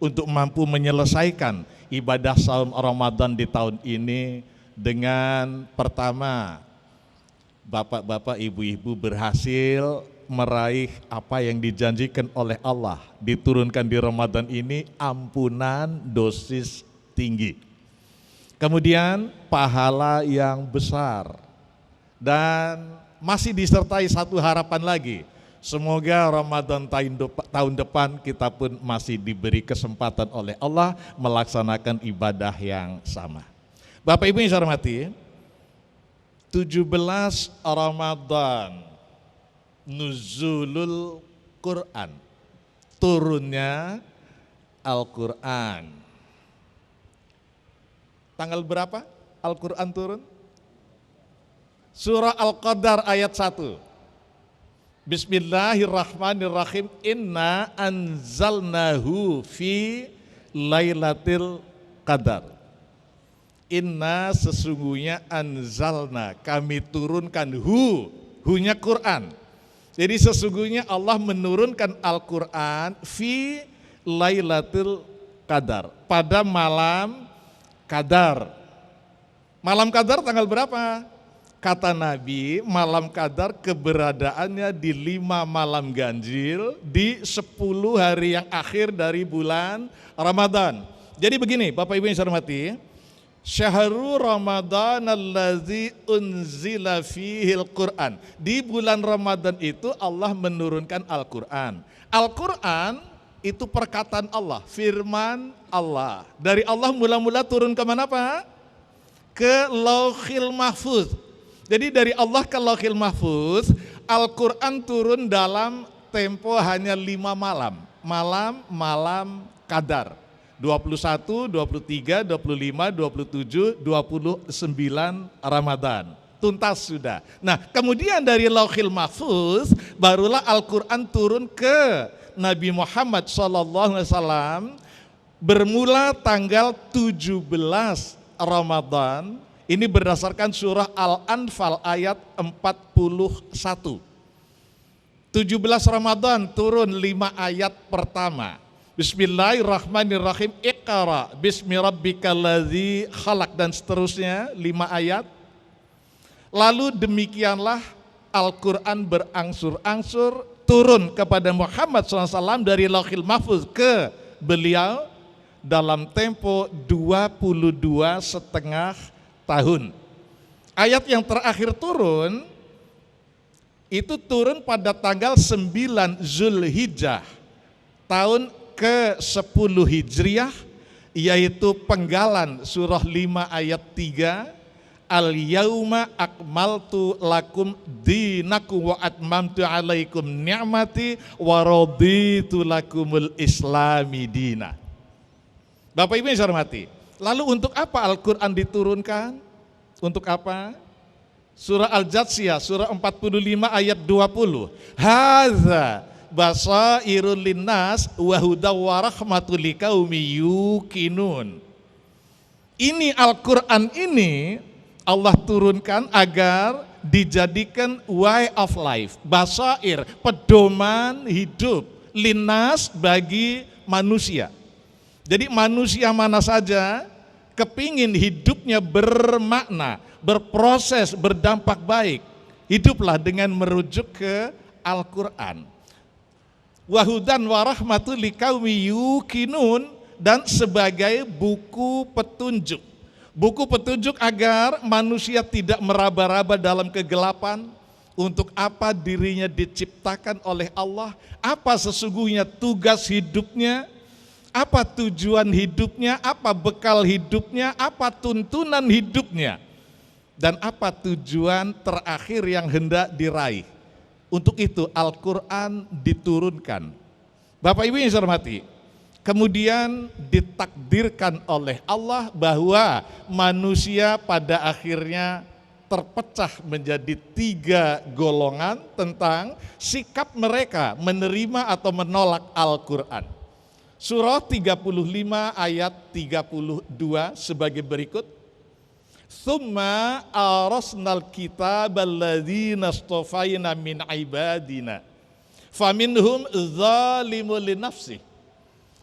untuk mampu menyelesaikan ibadah saum Ramadan di tahun ini dengan pertama, bapak-bapak, ibu-ibu berhasil meraih apa yang dijanjikan oleh Allah, diturunkan di Ramadan ini ampunan dosis tinggi. Kemudian pahala yang besar, dan masih disertai satu harapan lagi. Semoga Ramadan tahun depan kita pun masih diberi kesempatan oleh Allah melaksanakan ibadah yang sama. Bapak Ibu yang saya hormati, 17 Ramadan nuzulul Quran, turunnya Al-Quran. Tanggal berapa Al-Quran turun? Surah Al-Qadar ayat 1. Bismillahirrahmanirrahim. Inna anzalnahu fi lailatul qadar. Inna sesungguhnya anzalna, kami turunkan hu-nya Quran. Jadi sesungguhnya Allah menurunkan Al-Quran fi lailatul qadar, pada malam qadar. Malam qadar tanggal berapa? Kata Nabi, malam qadar keberadaannya di 5 malam ganjil di 10 hari yang akhir dari bulan Ramadan. Jadi begini Bapak Ibu yang saya hormati, Syahrul Ramadan allazi unzila fihil Quran. Di bulan Ramadan itu Allah menurunkan Al-Quran. Al-Quran itu perkataan Allah, firman Allah. Dari Allah mula-mula turun ke mana Pak? Ke Lauhil Mahfuz. Jadi dari Allah ke Lauhil Mahfuz, Al-Quran turun dalam tempo hanya 5 malam. Malam qadar. 21, 23, 25, 27, 29 Ramadan. Tuntas sudah. Nah kemudian dari Lauhil Mahfuz, barulah Al-Quran turun ke Nabi Muhammad SAW bermula tanggal 17 Ramadan. Ini berdasarkan surah Al-Anfal ayat 41. 17 Ramadan turun 5 ayat pertama. Bismillahirrahmanirrahim. Iqra bismi rabbikal ladzi khalaq, dan seterusnya 5 ayat. Lalu demikianlah Al-Quran berangsur-angsur turun kepada Muhammad SAW dari Lauhil Mahfuz ke beliau dalam tempo 22,5 tahun. Ayat yang terakhir turun itu turun pada tanggal 9 Zulhijjah tahun ke-10 Hijriah, yaitu penggalan surah 5 ayat 3, Al-yauma akmaltu lakum dinakum wa atmamtu alaikum ni'mati wa raditu lakumul islami dina. Bapak Ibu yang saya hormati, lalu untuk apa Al-Quran diturunkan? Untuk apa? Surah Al-Jatsiyah, surah 45 ayat 20. Hadza basairul linnas wa hudaw wa rahmatul liqaumi yuqinun. Ini Al-Quran ini Allah turunkan agar dijadikan way of life, basair, pedoman hidup, linnas bagi manusia. Jadi manusia mana saja kepingin hidupnya bermakna, berproses, berdampak baik, hiduplah dengan merujuk ke Al-Quran. Wahudan warahmatul liqaumi yuqinun, dan sebagai buku petunjuk. Buku petunjuk agar manusia tidak meraba-raba dalam kegelapan. Untuk apa dirinya diciptakan oleh Allah, apa sesungguhnya tugas hidupnya, apa tujuan hidupnya, apa bekal hidupnya, apa tuntunan hidupnya, dan apa tujuan terakhir yang hendak diraih. Untuk itu Al-Quran diturunkan. Bapak Ibu yang saya hormati, kemudian ditakdirkan oleh Allah bahwa manusia pada akhirnya terpecah menjadi 3 golongan tentang sikap mereka menerima atau menolak Al-Quran. Surah 35 ayat 32 sebagai berikut. Tsumma arasnal kitabal ladzina astafaina min ibadina faminhum zalimun linafsihi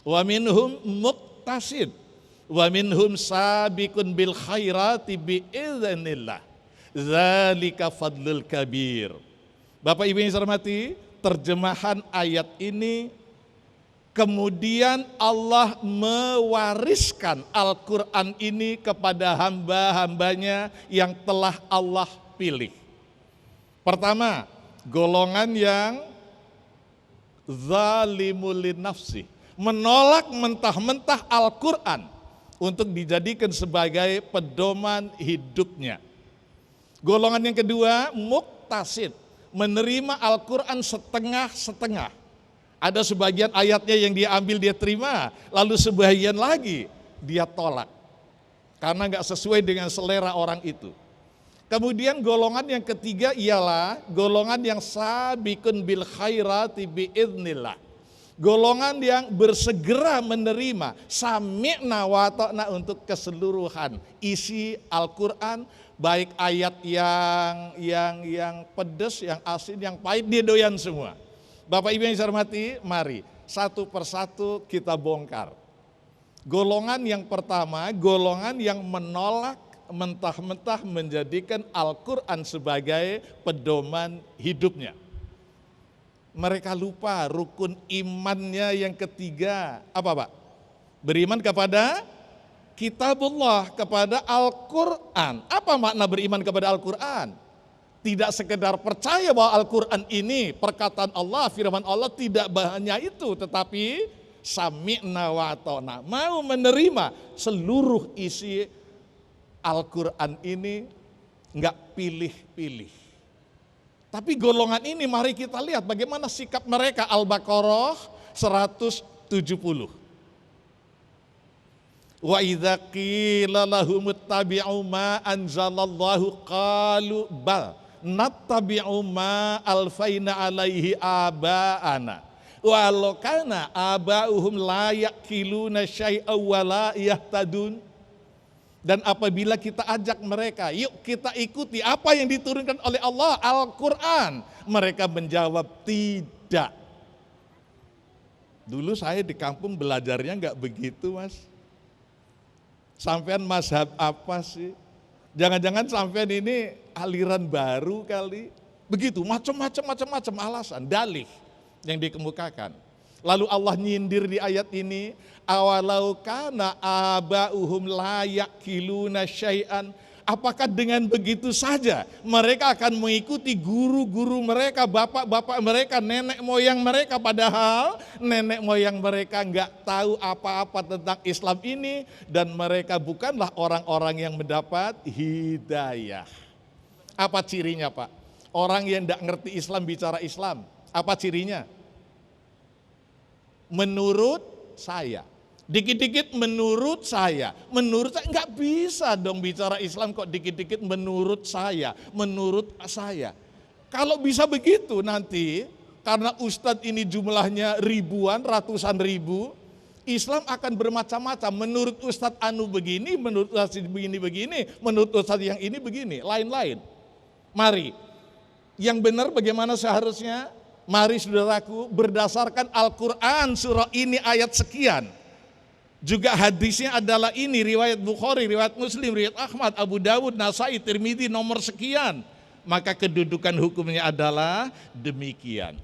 Wa minhum muqtasid wa minhum sabiqun bil khairati biiznillah. Zalika fadlul kabir. Bapak Ibu yang saya hormati, terjemahan ayat ini kemudian Allah mewariskan Al-Quran ini kepada hamba-hambanya yang telah Allah pilih. Pertama, golongan yang zalimul linafsi, menolak mentah-mentah Al-Quran untuk dijadikan sebagai pedoman hidupnya. Golongan yang kedua, muqtasid, menerima Al-Quran setengah-setengah. Ada sebagian ayatnya yang dia ambil, dia terima, lalu sebagian lagi dia tolak karena nggak sesuai dengan selera orang itu. Kemudian golongan yang ketiga ialah golongan yang sabiqun bil khairati biiznillah. Golongan yang bersegera menerima sami'na wa ta'na untuk keseluruhan isi Al-Quran, baik ayat yang pedas, yang asin, yang pahit, dia doyan semua. Bapak Ibu yang saya hormati, mari satu persatu kita bongkar. Golongan yang pertama, golongan yang menolak mentah-mentah menjadikan Al-Quran sebagai pedoman hidupnya. Mereka lupa rukun imannya yang ketiga. Apa Pak? Beriman kepada kitabullah, kepada Al-Quran. Apa makna beriman kepada Al-Quran? Tidak sekedar percaya bahwa Al-Quran ini perkataan Allah, firman Allah, tidak hanya itu, tetapi sami'na wa ta'na, mau menerima seluruh isi Al-Quran ini, enggak pilih-pilih. Tapi golongan ini mari kita lihat bagaimana sikap mereka. Al-Baqarah 170. Wa idza qila lahum ittabi'u ma anzalallahu qalu bal nattabi'u ma alfaina alaihi aba'ana walau kana aba'uhum la yaqiluna syai'a wa la yahtadun. Dan apabila kita ajak mereka, yuk kita ikuti apa yang diturunkan oleh Allah, Al-Quran, mereka menjawab tidak. Dulu saya di kampung belajarnya enggak begitu Mas. Sampean mazhab apa sih? Jangan-jangan sampean ini aliran baru kali. Begitu, macam-macam alasan, dalih yang dikemukakan. Lalu Allah nyindir di ayat ini, awalau kana aba'uhum la yaqiluna syai'an. Apakah dengan begitu saja mereka akan mengikuti guru-guru mereka, bapak-bapak mereka, nenek moyang mereka, padahal nenek moyang mereka enggak tahu apa-apa tentang Islam ini dan mereka bukanlah orang-orang yang mendapat hidayah. Apa cirinya Pak? Orang yang enggak ngerti Islam bicara Islam, apa cirinya? Menurut saya, dikit-dikit menurut saya nggak bisa dong bicara Islam kok dikit-dikit menurut saya. Kalau bisa begitu nanti, karena ustadz ini jumlahnya ribuan, ratusan ribu, Islam akan bermacam-macam. Menurut ustadz anu begini, menurut ustadz begini, menurut ustadz yang ini begini, lain-lain. Mari, yang benar bagaimana seharusnya? Mari saudaraku, berdasarkan Al-Quran surah ini ayat sekian. Juga hadisnya adalah ini, riwayat Bukhari, riwayat Muslim, riwayat Ahmad, Abu Dawud, Nasai, Tirmidzi nomor sekian. Maka kedudukan hukumnya adalah demikian.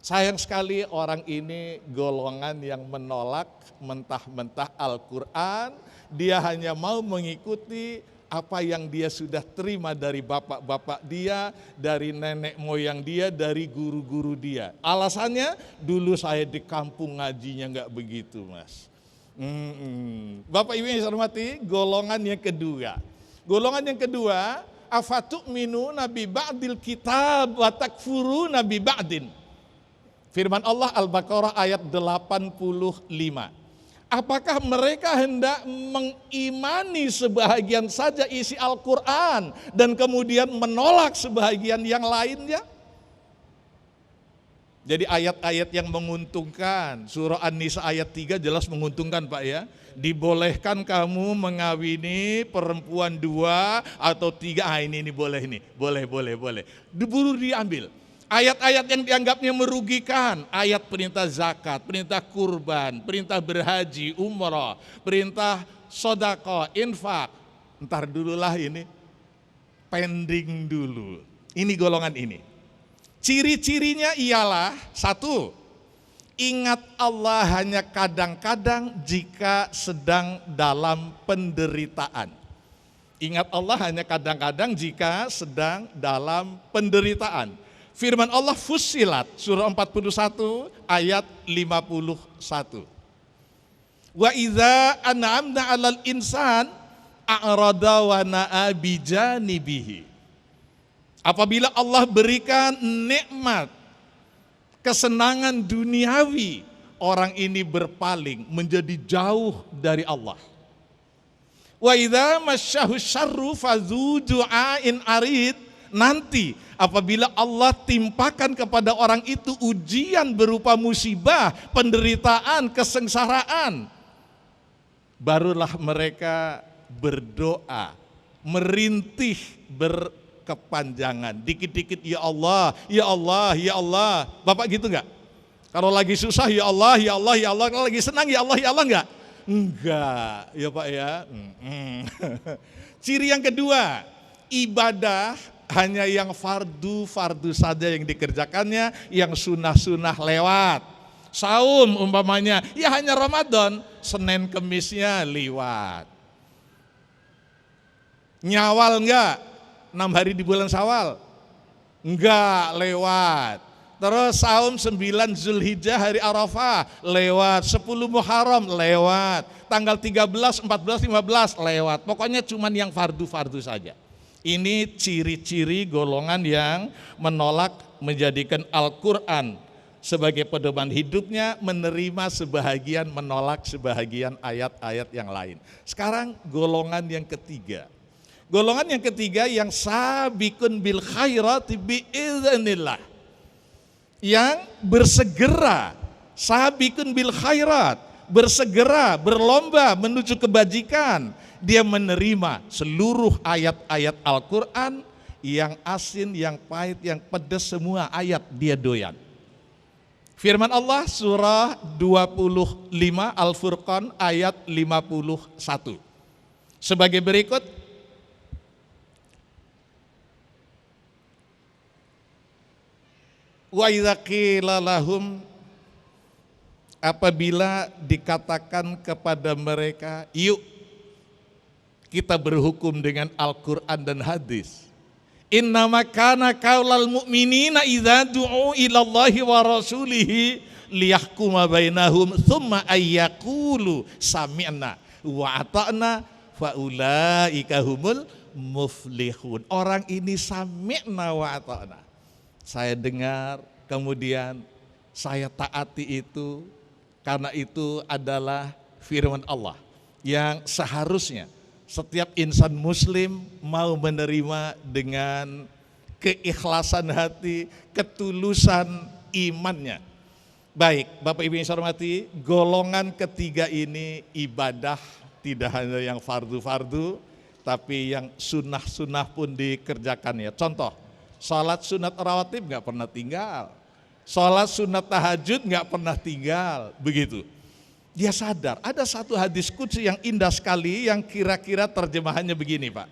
Sayang sekali orang ini golongan yang menolak mentah-mentah Al-Quran. Dia hanya mau mengikuti apa yang dia sudah terima dari bapak-bapak dia, dari nenek moyang dia, dari guru-guru dia. Alasannya, dulu saya di kampung ngajinya enggak begitu Mas. Bapak Ibu yang saya hormati, golongan yang kedua. Golongan yang kedua, afatu'minuna bi ba'dil kitab wa takfuruna bi ba'din. Firman Allah Al-Baqarah ayat 85. Apakah mereka hendak mengimani sebahagian saja isi Al-Quran dan kemudian menolak sebahagian yang lainnya? Jadi ayat-ayat yang menguntungkan, surah An-Nisa ayat 3 jelas menguntungkan Pak ya. Dibolehkan kamu mengawini perempuan 2 atau 3, ini boleh nih, boleh. Diburu diambil. Ayat-ayat yang dianggapnya merugikan, ayat perintah zakat, perintah kurban, perintah berhaji, umrah, perintah sodako, infak. Ntar dululah ini, pending dulu. Ini golongan ini. Ciri-cirinya ialah satu, ingat Allah hanya kadang-kadang jika sedang dalam penderitaan. Ingat Allah hanya kadang-kadang jika sedang dalam penderitaan. Firman Allah Fussilat surah 41 ayat 51. Wa idza an'amna 'alal insan a'rada wa na'a bijanibihi. Apabila Allah berikan nikmat, kesenangan duniawi, orang ini berpaling menjadi jauh dari Allah. Wa idza masyahu syarru fadzu du'ain arid. Nanti apabila Allah timpakan kepada orang itu ujian berupa musibah, penderitaan, kesengsaraan, barulah mereka berdoa, merintih berkepanjangan. Dikit-dikit ya Allah, ya Allah, ya Allah. Bapak gitu enggak? Kalau lagi susah ya Allah, ya Allah, ya Allah. Kalau lagi senang ya Allah, ya Allah enggak? Enggak, ya Pak ya. Ciri yang kedua, ibadah hanya yang fardu saja yang dikerjakannya, yang sunnah lewat. Saum umpamanya, ya hanya Ramadan, Senin Kemisnya lewat. Nyawal enggak? 6 hari di bulan Syawal? Enggak, lewat. Terus saum 9 Zulhijjah hari Arafah, lewat. 10 Muharram, lewat. Tanggal 13, 14, 15, lewat. Pokoknya cuman yang fardu saja. Ini ciri-ciri golongan yang menolak menjadikan Al-Quran sebagai pedoman hidupnya, menerima sebahagian, menolak sebahagian ayat-ayat yang lain. Sekarang golongan yang ketiga. Golongan yang ketiga yang sabiqun bil khairati biiznillah. Yang bersegera, sabiqun bil khairat, bersegera, berlomba menuju kebajikan. Dia menerima seluruh ayat-ayat Al-Quran, yang asin, yang pahit, yang pedas, semua ayat dia doyan. Firman Allah surah 25 Al-Furqan ayat 51. Sebagai berikut, wa idza qila lahum, apabila dikatakan kepada mereka, yuk kita berhukum dengan Al-Quran dan hadis. Innama kana qaulal mu'minina idza du'u ilallahi wa rasulihi liyahkuma bainahum thumma ayyaqulu sami'na wa ata'na faulaika humul muflihun. Orang ini sami'na wa ata'na. Saya dengar, kemudian saya taati itu, karena itu adalah firman Allah yang seharusnya setiap insan muslim mau menerima dengan keikhlasan hati, ketulusan imannya. Baik, Bapak Ibu yang saya hormati, golongan ketiga ini ibadah tidak hanya yang fardu-fardu, tapi yang sunnah-sunnah pun dikerjakan ya. Contoh, salat sunat rawatib nggak pernah tinggal, salat sunat tahajud nggak pernah tinggal, begitu. Dia sadar, ada satu hadis qudsi yang indah sekali yang kira-kira terjemahannya begini Pak.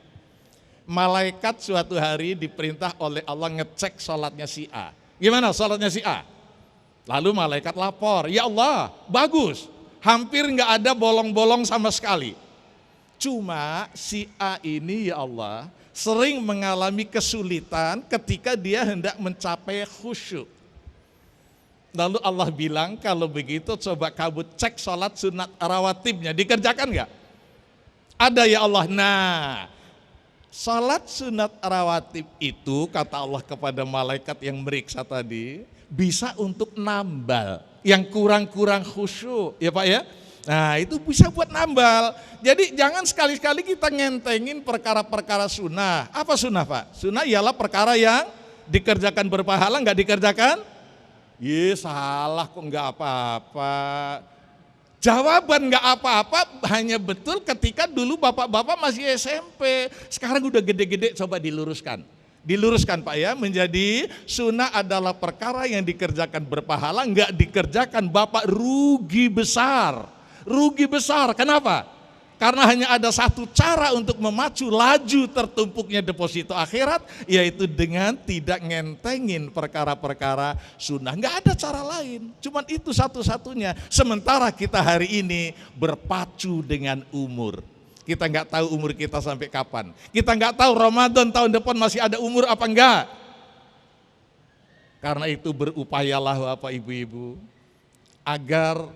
Malaikat suatu hari diperintah oleh Allah ngecek sholatnya si A. Gimana sholatnya si A? Lalu malaikat lapor, ya Allah bagus, hampir nggak ada bolong-bolong sama sekali. Cuma si A ini ya Allah sering mengalami kesulitan ketika dia hendak mencapai khusyuk. Lalu Allah bilang, kalau begitu coba kamu cek sholat sunat rawatibnya, dikerjakan nggak? Ada ya Allah. Nah, sholat sunat rawatib itu kata Allah kepada malaikat yang meriksa tadi, bisa untuk nambal yang kurang-kurang khusyuk, ya Pak ya. Nah itu bisa buat nambal. Jadi jangan sekali-kali kita ngentengin perkara-perkara sunnah. Apa sunnah Pak? Sunnah ialah perkara yang dikerjakan berpahala, nggak dikerjakan? Iya salah kok, nggak apa-apa. Jawaban nggak apa-apa hanya betul ketika dulu bapak-bapak masih SMP. Sekarang udah gede-gede, coba diluruskan. Diluruskan Pak ya, menjadi sunnah adalah perkara yang dikerjakan berpahala, enggak dikerjakan Bapak rugi besar. Rugi besar, kenapa? Karena hanya ada satu cara untuk memacu laju tertumpuknya deposito akhirat, yaitu dengan tidak ngentengin perkara-perkara sunnah. Enggak ada cara lain, cuman itu satu-satunya. Sementara kita hari ini berpacu dengan umur. Kita nggak tahu umur kita sampai kapan. Kita nggak tahu Ramadan tahun depan masih ada umur apa enggak. Karena itu berupayalah Bapak Ibu-ibu agar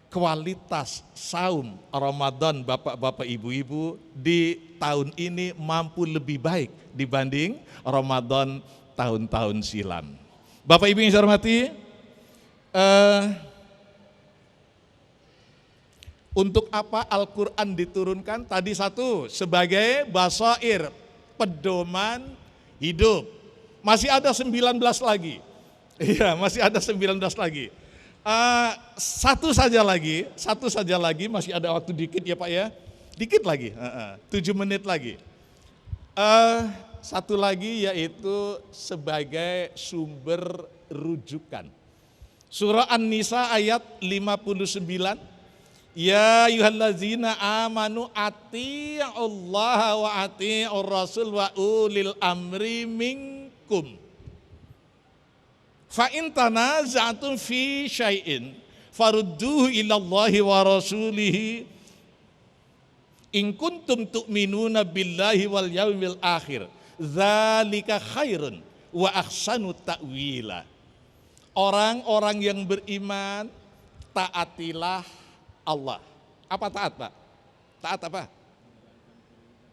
kualitas saum Ramadan Bapak-bapak Ibu-ibu di tahun ini mampu lebih baik dibanding Ramadan tahun-tahun silam. Bapak Ibu yang saya hormati, untuk apa Al-Quran diturunkan? Tadi satu, sebagai basair, pedoman hidup. Masih ada 19 lagi. Iya, masih ada 19 lagi. Satu saja lagi, masih ada waktu dikit ya Pak ya. Dikit lagi, 7 menit lagi. Satu lagi yaitu sebagai sumber rujukan. Surah An-Nisa ayat 59. Ya ayyuhallazina amanu ati'ullaha wa ati'ur rasul wa ulil amri minkum. Fa in tanaza'tum fi syai'in farudduhu ilallahi wa rasulihi in kuntum tu'minuna billahi wal yawmil akhir. Dzalika khairun wa ahsanu ta'wila. Orang-orang yang beriman, taatilah Allah. Apa taat Pak? Taat apa?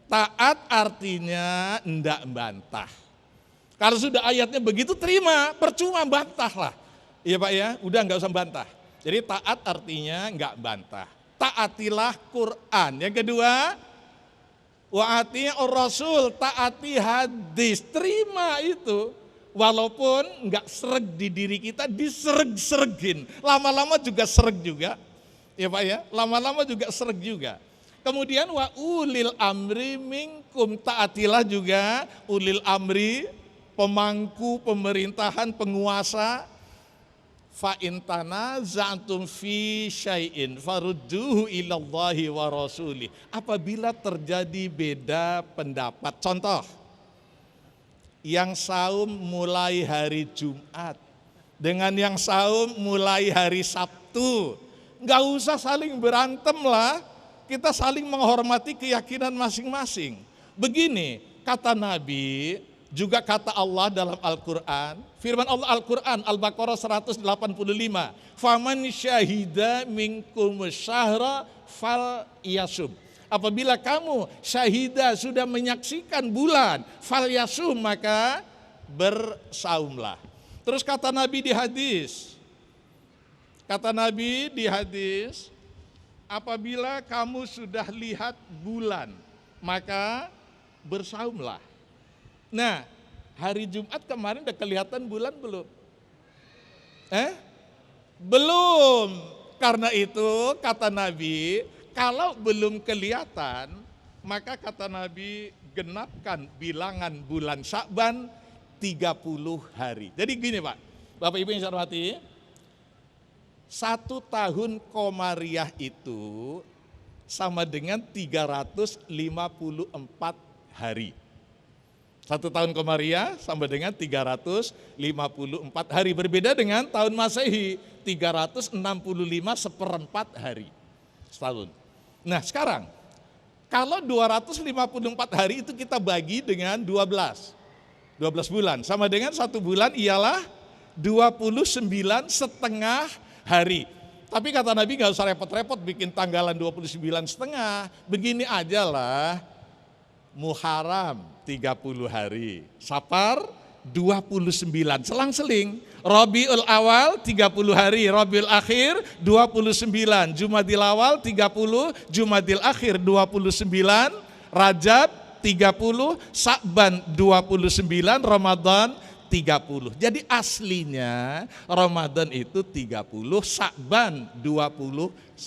Taat artinya enggak bantah. Kalau sudah ayatnya begitu terima, percuma bantah lah. Iya Pak ya, udah enggak usah bantah. Jadi taat artinya enggak bantah. Taatilah Quran. Yang kedua, wa ati'ur rasul, taati hadis. Terima itu. Walaupun enggak sereg di diri kita, disereg-seregin. Lama-lama juga sereg juga. Ya Pak ya, lama-lama juga sereg juga. Kemudian wa ulil amri minkum, taatilah juga ulil amri, pemangku pemerintahan, penguasa. Fa in tanaza'tum fi syai'in farudduhu ilallahi wa rasulih. Apabila terjadi beda pendapat, contoh, yang saum mulai hari Jumat dengan yang saum mulai hari Sabtu, nggak usah saling berantem lah, kita saling menghormati keyakinan masing-masing. Begini kata Nabi, juga kata Allah dalam Al-Quran, firman Allah Al-Quran, Al-Baqarah 185, faman syahida minkum syahra fal yasum. Apabila kamu syahida sudah menyaksikan bulan, fal yasum, maka bersaumlah. Terus kata Nabi di hadis, apabila kamu sudah lihat bulan, maka bersaumlah. Nah, hari Jumat kemarin udah kelihatan bulan belum? Belum. Karena itu kata Nabi, kalau belum kelihatan, maka kata Nabi genapkan bilangan bulan Sya'ban 30 hari. Jadi gini Pak, Bapak Ibu yang saya hormati, 1 tahun Komariah itu sama dengan 354 hari. 1 tahun Komariah sama dengan 354 hari. Berbeda dengan tahun Masehi, 365 seperempat hari setahun. Nah sekarang, kalau 254 hari itu kita bagi dengan 12 bulan. Sama dengan 1 bulan ialah 29,5 hari. Tapi kata Nabi gak usah repot-repot bikin tanggalan 29,5. Begini aja lah. Muharram 30 hari. Safar 29, selang-seling. Rabiul Awal 30 hari, Rabiul Akhir 29, Jumadil Awal 30, Jumadil Akhir 29, Rajab 30, Sa'ban 29, Ramadan 30. Jadi aslinya Ramadan itu 30, Sya'ban 29.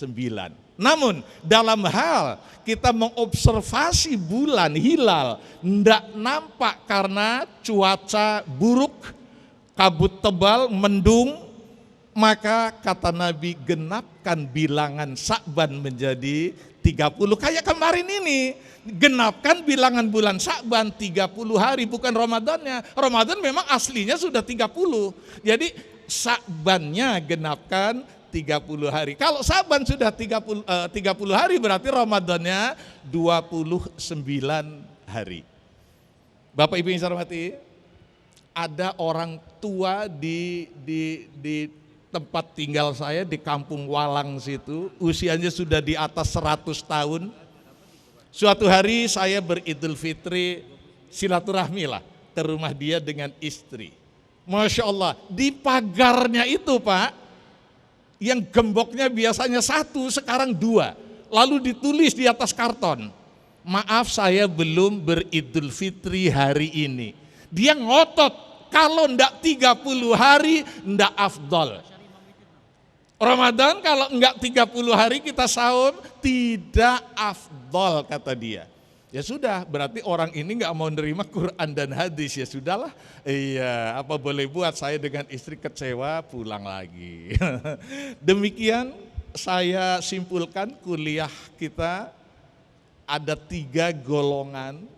Namun dalam hal kita mengobservasi bulan hilal tidak nampak karena cuaca buruk, kabut tebal, mendung, maka kata Nabi genapkan bilangan Sya'ban menjadi 30. Kayak kemarin ini, genapkan bilangan bulan Sya'ban 30 hari, bukan Ramadannya. Ramadan memang aslinya sudah 30. Jadi Sya'bannya genapkan 30 hari. Kalau Sya'ban sudah 30 hari berarti Ramadannya 29 hari. Bapak Ibu yang saya hormati, ada orang tua di tempat tinggal saya di Kampung Walang situ, usianya sudah di atas 100 tahun. Suatu hari saya beridul fitri, silaturahmi lah ke rumah dia dengan istri. Masya Allah, di pagarnya itu Pak, yang gemboknya biasanya 1, sekarang 2. Lalu ditulis di atas karton, maaf saya belum beridul fitri hari ini. Dia ngotot, kalau ndak 30 hari ndak afdol. Ramadan kalau enggak 30 hari kita saum tidak afdol kata dia. Ya sudah, berarti orang ini enggak mau nerima Quran dan hadis. Ya sudahlah, iya apa boleh buat, saya dengan istri kecewa pulang lagi. Demikian saya simpulkan kuliah kita ada 3 golongan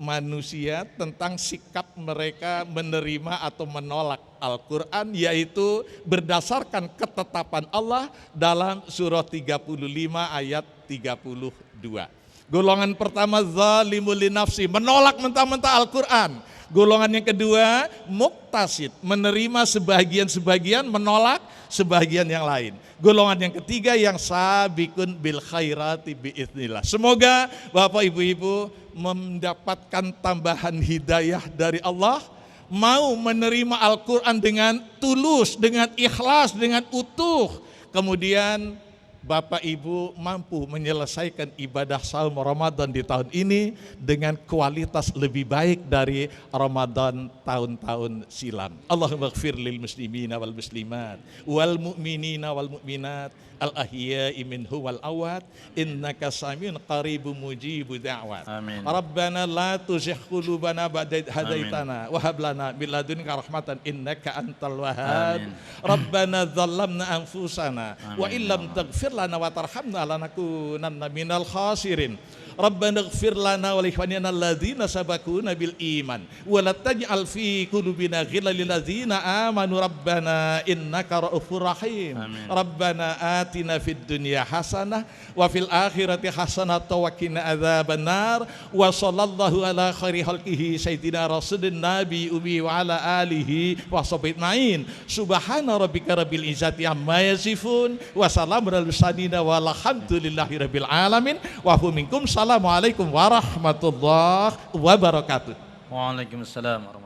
manusia tentang sikap mereka menerima atau menolak Al-Quran, yaitu berdasarkan ketetapan Allah dalam surah 35 ayat 32. Golongan pertama zalimul linafsi, menolak mentah-mentah Al-Quran. Golongan yang kedua muktasid, menerima sebagian-sebagian, menolak sebagian yang lain. Golongan yang ketiga yang sabiqun bil khairati biiznillah. Semoga Bapak Ibu-ibu mendapatkan tambahan hidayah dari Allah, mau menerima Al-Quran dengan tulus, dengan ikhlas, dengan utuh. Kemudian Bapak Ibu mampu menyelesaikan ibadah saum Ramadan di tahun ini dengan kualitas lebih baik dari Ramadan tahun-tahun silam. Allahumma ighfir lil muslimina wal muslimat wal mu'minina wal mu'minat al-ahya'i minhum wal awat innaka samiun qaribun mujibud da'wat. Amin. Rabbana la tuzigh qulubana ba'da idh hadaitana wa hab lana min ladunka rahmatan innaka antal wahhab. Rabbana dzalamna anfusana wa illam taghfir lana wa tarhamna lanakunanna minal khasirin. Rabbana ighfir lana wa li ikhwanina alladzina sabaquna bil iman wa la taj'al fi qulubina ghillan lil ladzina amanu rabbana innaka ra'ufur rahim. Rabbana atina fid dunya hasanah wa fil akhirati hasanah wa qina adzabannar. Wa sallallahu ala khairi khalqihi sayyidina rasulin nabi ummi wa ala alihi wa sahbihi ajmain. Subhana rabbika rabbil izzati amma yasifun wa salamun alal mursalin walhamdulillahi rabbil alamin. Wa hum minkum. Assalamualaikum warahmatullahi wabarakatuh. Waalaikumsalam warahmatullahi wabarakatuh.